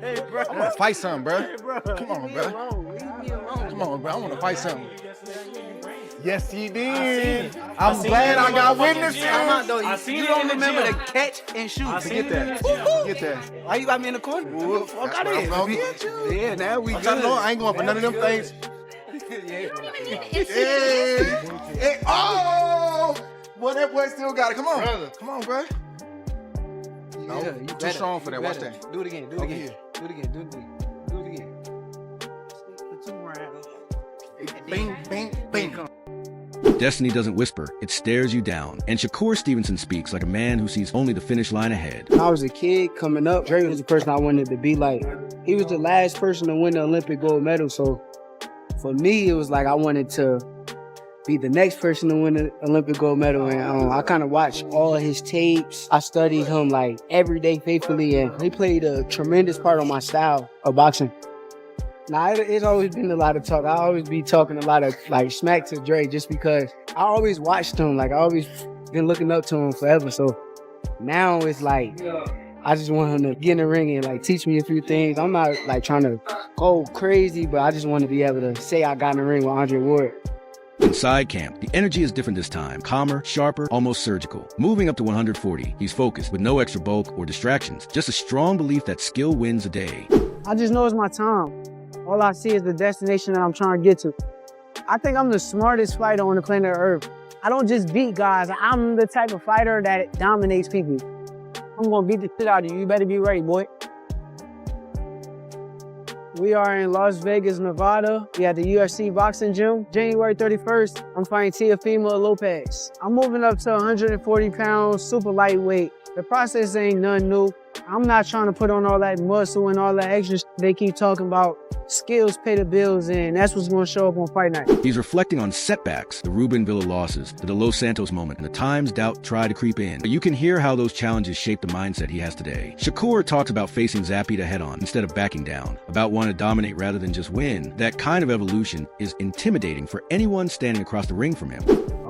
Hey, bro. I want to fight something, bro. Hey, bro. Come on, bro. Leave me alone. Come on, bro. I want to fight something. Yes, he I did. seen it. I'm glad I got motherfucking witnesses. gym. I'm not, though. I seen You it don't in the remember gym. the catch and shoot. I seen Forget it in that. the gym. Forget that. Why you got me in the corner? Ooh, Fuck that's out what of I'm gonna here. get you. Yeah, now we I'm good. trying to know I ain't going for none of them things. Hey, hey, oh! Boy, that boy still got it. Come on. Brother. Come on, bro. No, Yeah, I'm you too better. strong for You that. Watch better. that. Do it again. Do it Over again. here. Do it again. Do it again. Do it again. Bing, bing, bing. Destiny doesn't whisper, it stares you down. And Shakur Stevenson speaks like a man who sees only the finish line ahead. When I was a kid coming up, Dre was the person I wanted to be like. He was the last person to win the Olympic gold medal. So for me, it was like I wanted to be the next person to win the Olympic gold medal. And I kind of watched all of his tapes. I studied him like every day faithfully. And he played a tremendous part on my style of boxing. Now, it's always been a lot of talk. I always be talking a lot of like smack to Dre just because I always watched him. Like I always been looking up to him forever. So now it's like I just want him to get in the ring and like teach me a few things. I'm not like trying to go crazy, but I just want to be able to say I got in the ring with Andre Ward. Inside camp, the energy is different this time. Calmer, sharper, almost surgical. Moving up to 140, he's focused with no extra bulk or distractions. Just a strong belief that skill wins a day. I just know it's my time. All I see is the destination that I'm trying to get to. I think I'm the smartest fighter on the planet Earth. I don't just beat guys. I'm the type of fighter that dominates people. I'm gonna beat the shit out of you. You better be ready, boy. We are in Las Vegas, Nevada. We at the UFC boxing gym. January 31st, I'm fighting Teofimo Lopez. I'm moving up to 140 pounds, super lightweight. The process ain't nothing new. I'm not trying to put on all that muscle and all that extra shit they keep talking about. Skills pay the bills, and that's what's going to show up on fight night. He's reflecting on setbacks, the Ruben Villa losses, the Los Santos moment, and the times doubt tried to creep in. But you can hear how those challenges shaped the mindset he has today. Shakur talks about facing Zapita head-on instead of backing down, about wanting to dominate rather than just win. That kind of evolution is intimidating for anyone standing across the ring from him.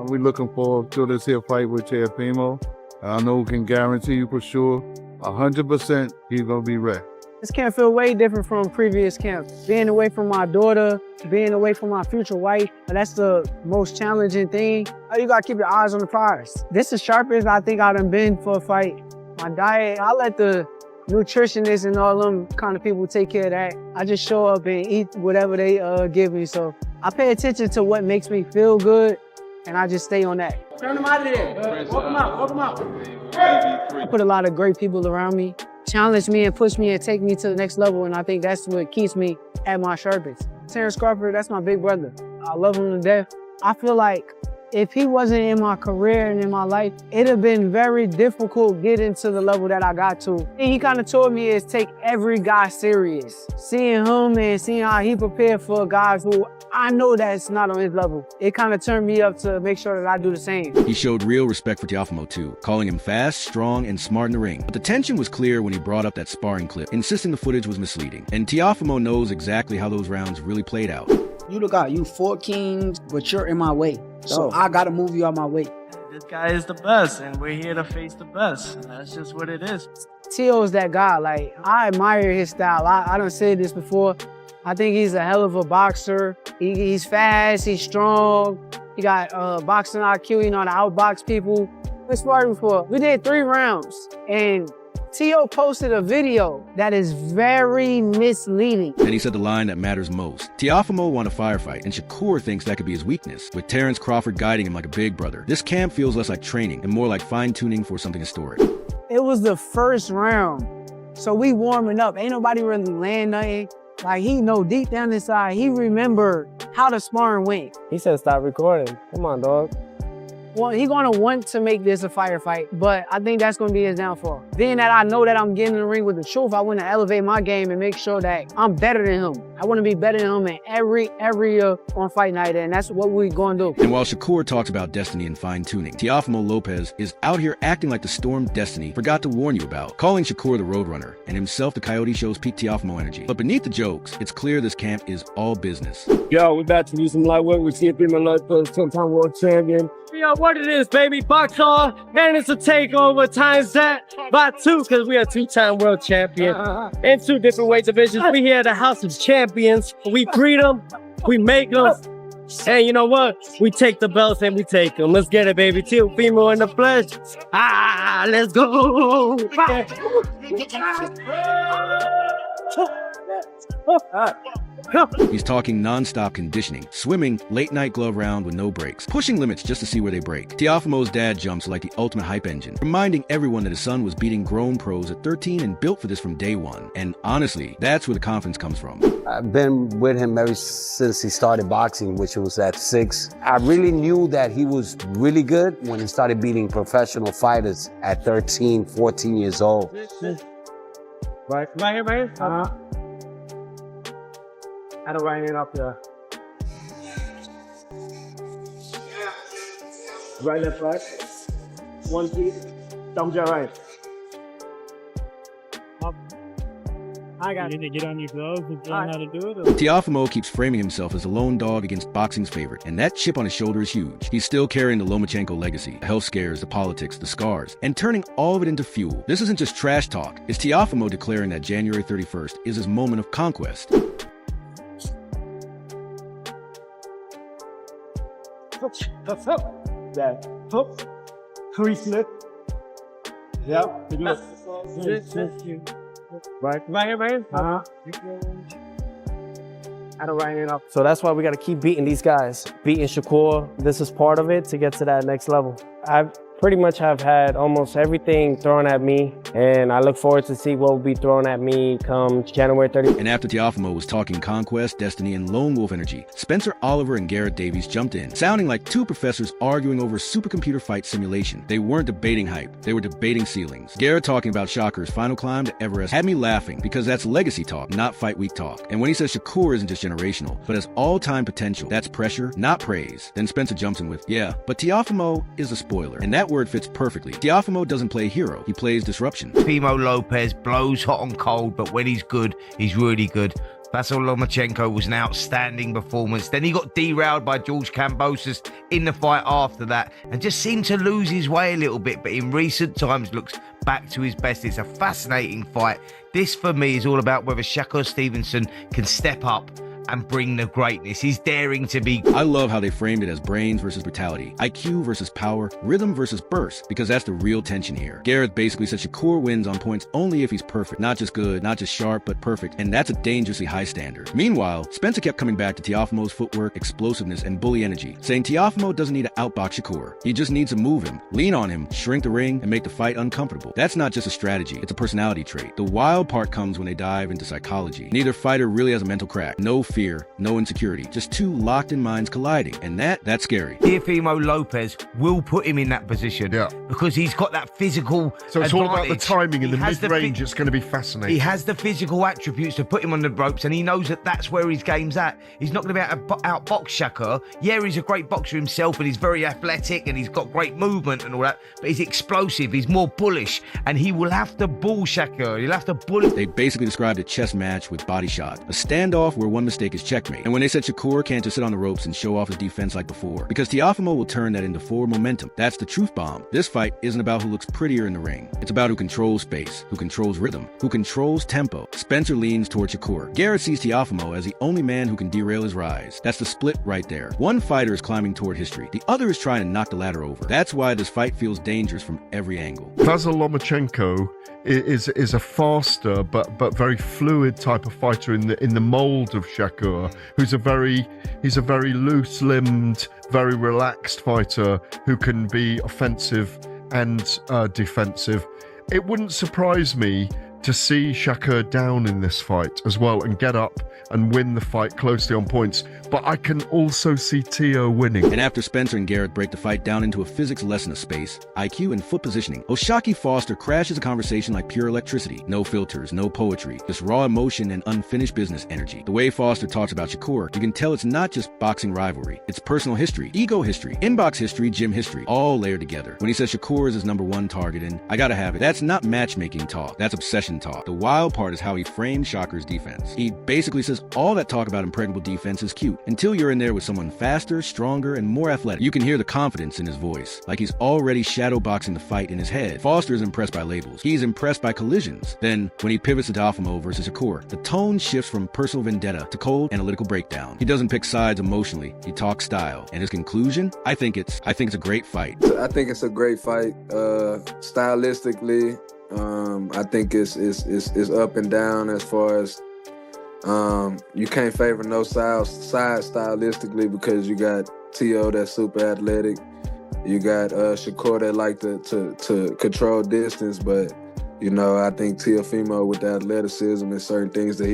We looking forward to this here fight with Teofimo. I know we can guarantee you for sure, 100% he's going to be ready. This camp feel way different from previous camps. Being away from my daughter, being away from my future wife, that's the most challenging thing. You gotta keep your eyes on the prize. This is sharpest I think I done been for a fight. My diet, I let the nutritionists and all them kind of people take care of that. I just show up and eat whatever they give me. So I pay attention to what makes me feel good, and I just stay on that. Turn them out of there. Walk them out, walk them out. I put a lot of great people around me, challenge me and push me and take me to the next level, and I think that's what keeps me at my sharpest. Terrence Crawford, that's my big brother. I love him to death. I feel like if he wasn't in my career and in my life, it'd have been very difficult getting to the level that I got to. And he kind of taught me is take every guy serious. Seeing him and seeing how he prepared for guys who I know that's not on his level, it kind of turned me up to make sure that I do the same. He showed real respect for Teofimo too, calling him fast, strong, and smart in the ring. But the tension was clear when he brought up that sparring clip, insisting the footage was misleading. And Teofimo knows exactly how those rounds really played out. You the guy, you 4 kings, but you're in my way. So I gotta move you out my way. This guy is the best, and we're here to face the best. And that's just what it is. Tio's that guy. Like, I admire his style. I done said this before. I think he's a hell of a boxer. He's fast, he's strong. He got boxing IQ, you know how to outbox people. We sparred before. We did 3 rounds, and Tio posted a video that is very misleading. And he said the line that matters most. Teofimo won a firefight, and Shakur thinks that could be his weakness, with Terrence Crawford guiding him like a big brother. This camp feels less like training and more like fine-tuning for something historic. It was the first round, so we warming up. Ain't nobody really land nothing. Like, he know deep down inside, he remembered how the sparring went. He said stop recording. Come on, dog. Well, he's gonna want to make this a firefight, but I think that's gonna be his downfall. Being that I know that I'm getting in the ring with the truth, I want to elevate my game and make sure that I'm better than him. I want to be better than him in every area on fight night, and that's what we're gonna do. And while Shakur talks about destiny and fine-tuning, Teofimo Lopez is out here acting like the storm Destiny forgot to warn you about, calling Shakur the Roadrunner, and himself the Coyote Show's peak Teofimo energy. But beneath the jokes, it's clear this camp is all business. Yo, we're about to do some light work with Teofimo Lopez, 10-time world champion. yo, what it is, baby? Box on, and it's a takeover times that by 2, because we are 2-time world champion in 2 different weight divisions. We here at the House of Champions. We breed them, we make them, and you know what? We take the belts and we take them. Let's get it, baby. Teofimo in the flesh. Let's go. He's talking non-stop conditioning, swimming, late-night glove round with no breaks, pushing limits just to see where they break. Teofimo's dad jumps like the ultimate hype engine, reminding everyone that his son was beating grown pros at 13 and built for this from day one. And honestly, that's where the confidence comes from. I've been with him ever since he started boxing, which was at 6. I really knew that he was really good when he started beating professional fighters at 13, 14 years old. Right here, man. I don't write it up there. Right, left, right. 1 feet. Thumbs your right. I got it. You need to get on your gloves and learn how to do it. Teofimo keeps framing himself as a lone dog against boxing's favorite, and that chip on his shoulder is huge. He's still carrying the Lomachenko legacy, the health scares, the politics, the scars, and turning all of it into fuel. This isn't just trash talk. It's Teofimo declaring that January 31st is his moment of conquest. That hook, 3 slip. Yep. Right here, man. I don't write it up. So that's why we got to keep beating these guys. Beating Shakur. This is part of it to get to that next level. I pretty much have had almost everything thrown at me, and I look forward to see what will be thrown at me come January 30th. And after Teofimo was talking conquest, destiny, and lone wolf energy, Spencer Oliver and Garrett Davies jumped in, sounding like 2 professors arguing over a supercomputer fight simulation. They weren't debating hype, they were debating ceilings. Garrett talking about Shakur's final climb to Everest had me laughing, because that's legacy talk, not fight week talk. And when he says Shakur isn't just generational, but has all-time potential, that's pressure, not praise. Then Spencer jumps in with, yeah, but Teofimo is a spoiler, and that word fits perfectly. Teofimo doesn't play hero, he plays disruption. Teofimo Lopez blows hot and cold, but when he's good, he's really good. Vasyl Lomachenko was an outstanding performance. Then he got derailed by George Kambosos in the fight after that and just seemed to lose his way a little bit, but in recent times looks back to his best. It's a fascinating fight. This, for me, is all about whether Shakur Stevenson can step up and bring the greatness. He's daring to be. I love how they framed it as brains versus brutality, IQ versus power, rhythm versus burst, because that's the real tension here. Garrett basically said Shakur wins on points only if he's perfect, not just good, not just sharp, but perfect, and that's a dangerously high standard. Meanwhile, Spencer kept coming back to Teofimo's footwork, explosiveness, and bully energy, saying Teofimo doesn't need to outbox Shakur. He just needs to move him, lean on him, shrink the ring, and make the fight uncomfortable. That's not just a strategy, it's a personality trait. The wild part comes when they dive into psychology. Neither fighter really has a mental crack, no fear, no insecurity, just 2 locked-in minds colliding, and that's scary. Teofimo Lopez will put him in that position, because he's got that physical So it's advantage. all about the timing in the He has mid-range. It's going to be fascinating. He has the physical attributes to put him on the ropes, and he knows that that's where his game's at. He's not going to be able to outbox Shakur. Yeah, he's a great boxer himself, and he's very athletic, and he's got great movement and all that, but he's explosive, he's more bullish, and he will have to bull Shakur. He'll have to bull. They basically described a chess match with body shot, a standoff where one mistake is checkmate. And when they said Shakur can't just sit on the ropes and show off his defense like before, because Teofimo will turn that into forward momentum. That's the truth bomb. This fight isn't about who looks prettier in the ring. It's about who controls space, who controls rhythm, who controls tempo. Spencer leans toward Shakur. Garrett sees Teofimo as the only man who can derail his rise. That's the split right there. One fighter is climbing toward history. The other is trying to knock the ladder over. That's why this fight feels dangerous from every angle. Vasyl Lomachenko is a faster but very fluid type of fighter in the mold of Shakur, who's a very loose-limbed, very relaxed fighter who can be offensive and defensive. It wouldn't surprise me to see Shakur down in this fight as well and get up and win the fight closely on points. But I can also see Teo winning. And after Spencer and Garrett break the fight down into a physics lesson of space, IQ, and foot positioning, Oshaki Foster crashes a conversation like pure electricity. No filters, no poetry, just raw emotion and unfinished business energy. The way Foster talks about Shakur, you can tell it's not just boxing rivalry. It's personal history, ego history, inbox history, gym history, all layered together. When he says Shakur is his #1 target and I gotta have it, that's not matchmaking talk, that's obsession submission talk. The wild part is how he framed Shakur's defense. He basically says all that talk about impregnable defense is cute until you're in there with someone faster, stronger, and more athletic. You can hear the confidence in his voice, like he's already shadowboxing the fight in his head. Foster is impressed by labels. He's impressed by collisions. Then, when he pivots to Teofimo versus Shakur, the tone shifts from personal vendetta to cold, analytical breakdown. He doesn't pick sides emotionally. He talks style. And his conclusion? I think it's a great fight. I think it's a great fight. Stylistically, I think it's up and down as far as you can't favor no side stylistically because you got Teo that's super athletic. You got Shakur that like to control distance, but you know, I think Teofimo with the athleticism and certain things that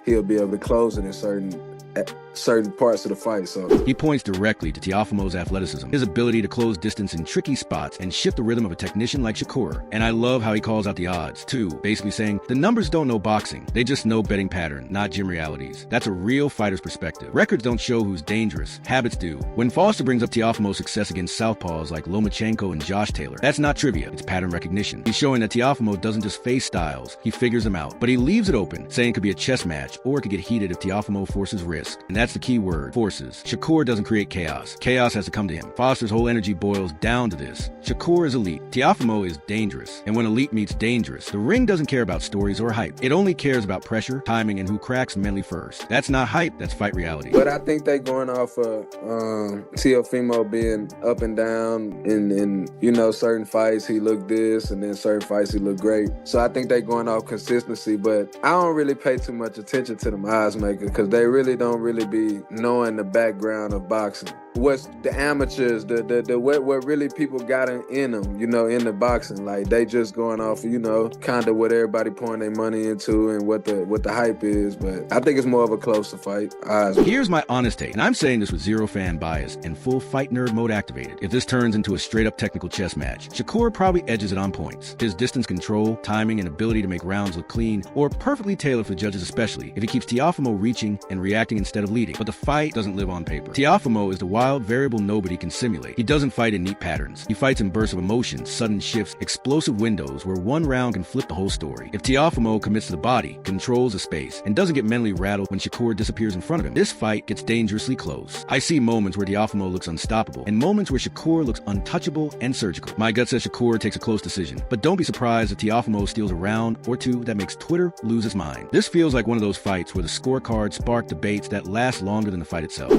he'll be able to close it in certain parts of the fight. So he points directly to Teofimo's athleticism, his ability to close distance in tricky spots and shift the rhythm of a technician like Shakur. And I love how he calls out the odds too, basically saying the numbers don't know boxing, they just know betting pattern, not gym realities. That's a real fighter's perspective. Records don't show who's dangerous, habits do. When Foster brings up Teofimo's success against southpaws like Lomachenko and Josh Taylor, that's not trivia, it's pattern recognition. He's showing that Teofimo doesn't just face styles, he figures them out, but he leaves it open, saying it could be a chess match or it could get heated if Teofimo forces risk. And that's the key word, forces. Shakur doesn't create chaos. Chaos has to come to him. Foster's whole energy boils down to this. Shakur is elite. Teofimo is dangerous. And when elite meets dangerous, the ring doesn't care about stories or hype. It only cares about pressure, timing, and who cracks mentally first. That's not hype, that's fight reality. But I think they going off of Teofimo being up and down in you know, certain fights he looked this and then certain fights he looked great. So I think they going off consistency, but I don't really pay too much attention to them odds makers because they really don't really be knowing the background of boxing. What's the amateurs, what really people got in them, you know, in the boxing. Like they just going off, you know, kind of what everybody pouring their money into and what the hype is. But I think it's more of a closer fight. Here's my honest take, and I'm saying this with zero fan bias and full fight nerd mode activated. If this turns into a straight up technical chess match, Shakur probably edges it on points. His distance control, timing, and ability to make rounds look clean, or perfectly tailored for judges especially, if he keeps Teofimo reaching and reacting instead of leading. But the fight doesn't live on paper. Teofimo is the wild variable nobody can simulate. He doesn't fight in neat patterns. He fights in bursts of emotion, sudden shifts, explosive windows where one round can flip the whole story. If Teofimo commits to the body, controls the space, and doesn't get mentally rattled when Shakur disappears in front of him, this fight gets dangerously close. I see moments where Teofimo looks unstoppable and moments where Shakur looks untouchable and surgical. My gut says Shakur takes a close decision, but don't be surprised if Teofimo steals a round or two that makes Twitter lose its mind. This feels like one of those fights where the scorecard spark debates that last longer than the fight itself.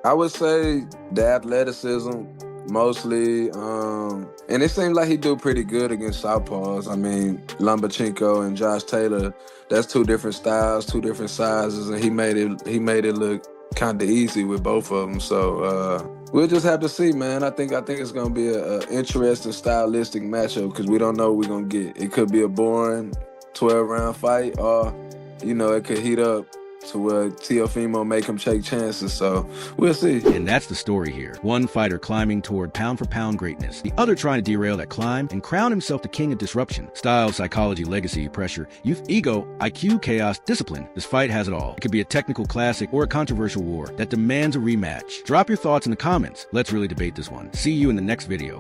I would say the athleticism mostly, and it seems like he do pretty good against southpaws. I mean, Lomachenko and Josh Taylor, that's two different styles, two different sizes, and he made it look kind of easy with both of them. So we'll just have to see, man. I think it's gonna be a interesting stylistic matchup because we don't know what we're gonna get. It could be a boring 12-round fight, or you know, it could heat up to where Teofimo make him take chances, so we'll see. And that's the story here. One fighter climbing toward pound-for-pound greatness, the other trying to derail that climb and crown himself the king of disruption. Style, psychology, legacy, pressure, youth, ego, IQ, chaos, discipline. This fight has it all. It could be a technical classic or a controversial war that demands a rematch. Drop your thoughts in the comments. Let's really debate this one. See you in the next video.